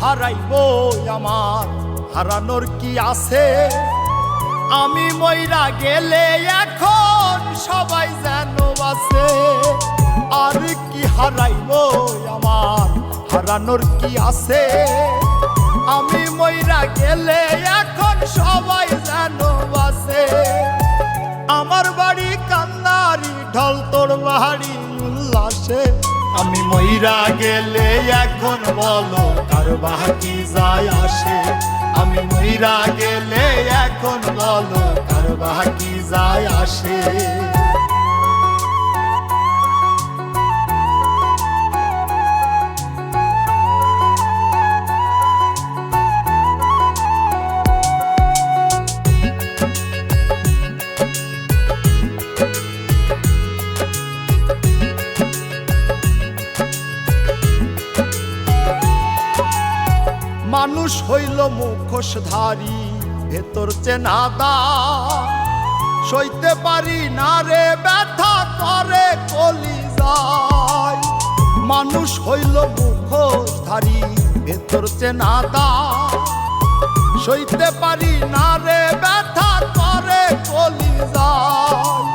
হারাইবো আমার হারানোর কি আছে? আমি মইরা গেলে এখন সবাই যেন বাঁচে। আর কি হারাইবো আমার হারানোর কি আছে? আমি মইরা গেলে এখন সবাই যেন বাঁচে। আমার বাড়ি কান্নারি ঢল, তোর বাড়ি উল্লাসে। আমি মইরা গেলে এখন বলো কার বাকি যায় আসে? আমি মইরা গেলে এখন বলো কার বাকি যায় আসে? মানুষ হইল মুখোশধারী, ভেতর চেনাদা। সইতে পারি না রে ব্যথা করে কলিজায়। মানুষ হইল মুখোশধারী, ভেতর চেনাদা। সইতে পারি না রে ব্যথা করে কলিজায়।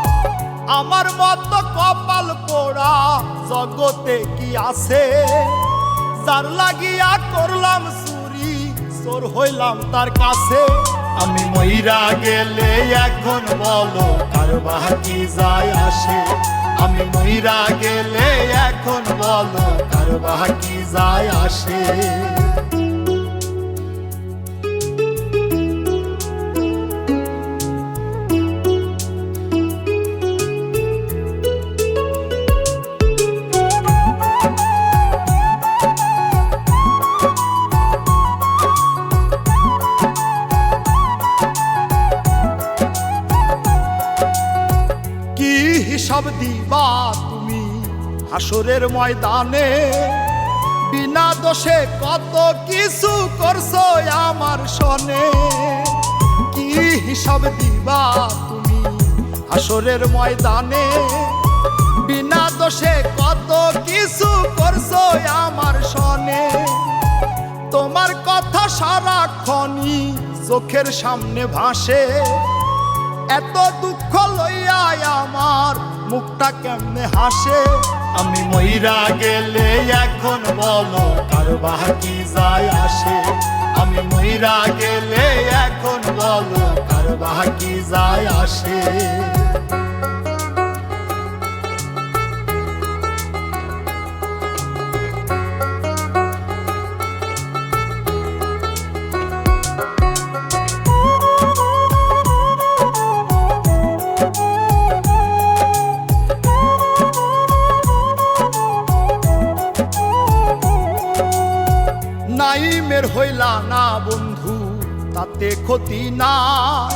আমার মতো কপাল পোড়া জগতে কি আছে? যার লাগিয়া করলাম চুরি, চোর হইলাম তার কাছে। আমি মইরা গেলে এখন বলো কার বাকি যায় আসে? আমি মইরা গেলে এখন বলো কার বাকি যায় আসে? হিসাব দিবা তুমি হাসরের ময়দানে? বিনা দোষে কত কিছু করছো আমার সনে। কি হিসাব দিবা তুমি হাসরের ময়দানে? বিনা দোষে কত কিছু করছো আমার সনে। তোমার কথা সারাক্ষণই চোখের সামনে ভাসে। এত দুঃখ লইয়া আমার মুখটা কেমনে হাসে? আমি মইরা গেলে এখন বলো কার বাকি যায় আসে? আমি মইরা গেলে এখন বলো কার বাকি যায় আসে? নাইমের হইলা না বন্ধু তাতে ক্ষতি নাই।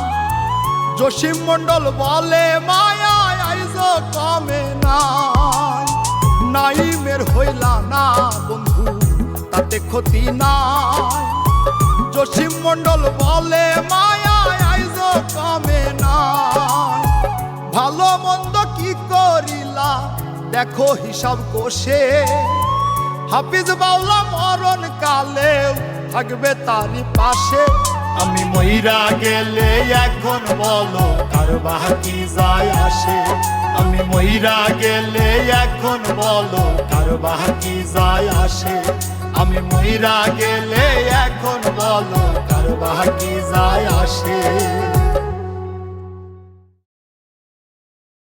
জসিম মন্ডল বলে মায়া আইজ কমে নাই। নাইমের হইলা না বন্ধু তাতে ক্ষতি নাই। জসিম মন্ডল বলে মায়া আইজ কমে নাই। ভালো মন্দ কি করিলা দেখো হিসাব কষে। হাফিজ বাউলা মরণ কালেও থাকবে তারই পাশে। আমি মইরা গেলে এখন বলো কার বাকি যায় আসে? আমি মইরা গেলে এখন বলো কার বাকি যায় আসে? আমি মইরা গেলে এখন বলো কার বাকি যায় আসে?